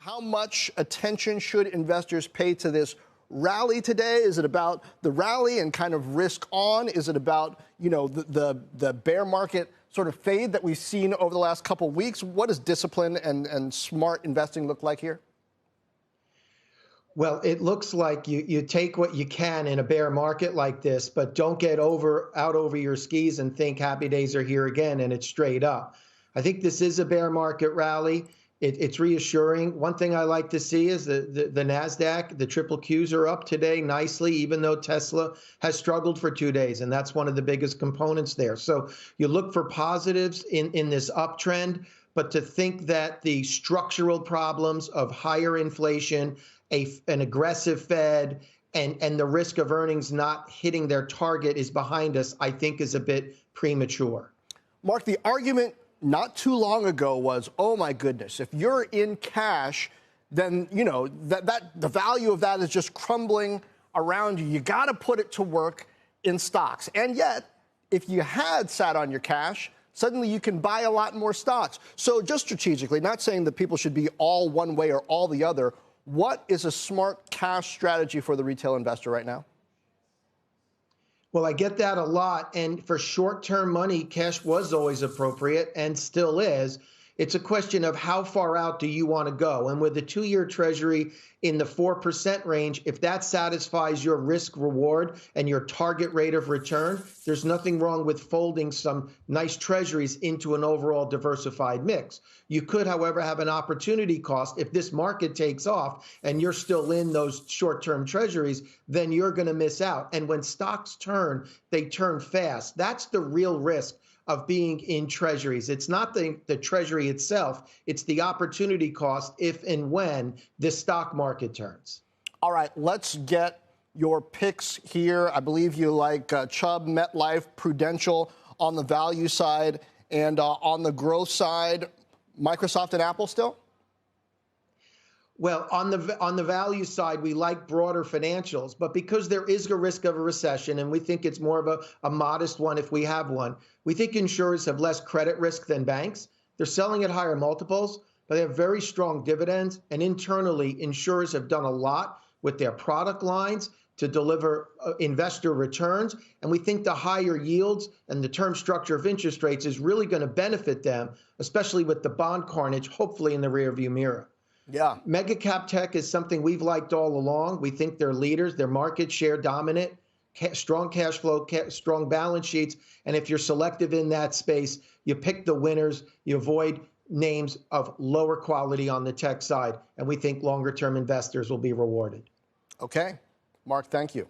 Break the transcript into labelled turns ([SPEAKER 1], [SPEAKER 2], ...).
[SPEAKER 1] How much attention should investors pay to this rally today? Is it about the rally and kind of risk on? Is it about, the bear market sort of fade that we've seen over the last couple of weeks? What does discipline and smart investing look like here?
[SPEAKER 2] Well, it looks like you take what you can in a bear market like this, but don't get out over your skis and think happy days are here again and it's straight up. I think this is a bear market rally. It's reassuring. One thing I like to see is the NASDAQ, the triple Qs are up today nicely, even though Tesla has struggled for 2 days, and that's one of the biggest components there. So you look for positives in this uptrend, but to think that the structural problems of higher inflation, an aggressive Fed, and the risk of earnings not hitting their target is behind us, I think is a bit premature.
[SPEAKER 1] Mark, the argument not too long ago was, oh my goodness, if you're in cash, then the value of that is just crumbling around you. You got to put it to work in stocks. And yet, if you had sat on your cash, suddenly you can buy a lot more stocks. So just strategically, not saying that people should be all one way or all the other, what is a smart cash strategy for the retail investor right now?
[SPEAKER 2] Well, I get that a lot. And for short-term money, cash was always appropriate and still is. It's a question of how far out do you want to go? And with the 2-year Treasury in the 4% range, if that satisfies your risk reward and your target rate of return, there's nothing wrong with folding some nice Treasuries into an overall diversified mix. You could, however, have an opportunity cost. If this market takes off and you're still in those short-term Treasuries, then you're going to miss out. And when stocks turn, they turn fast. That's the real risk of being in treasuries. It's not the treasury itself, it's the opportunity cost if and when the stock market turns.
[SPEAKER 1] All right, let's get your picks here. I believe you like Chubb, MetLife, Prudential on the value side, and on the growth side, Microsoft and Apple still?
[SPEAKER 2] Well, on the value side, we like broader financials, but because there is a risk of a recession, and we think it's more of a modest one if we have one, we think insurers have less credit risk than banks. They're selling at higher multiples, but they have very strong dividends. And internally, insurers have done a lot with their product lines to deliver investor returns. And we think the higher yields and the term structure of interest rates is really going to benefit them, especially with the bond carnage, hopefully in the rearview mirror.
[SPEAKER 1] Yeah.
[SPEAKER 2] Mega cap tech is something we've liked all along. We think they're leaders, they're market share dominant, strong cash flow, strong balance sheets. And if you're selective in that space, you pick the winners, you avoid names of lower quality on the tech side. And we think longer term investors will be rewarded.
[SPEAKER 1] Okay. Mark, thank you.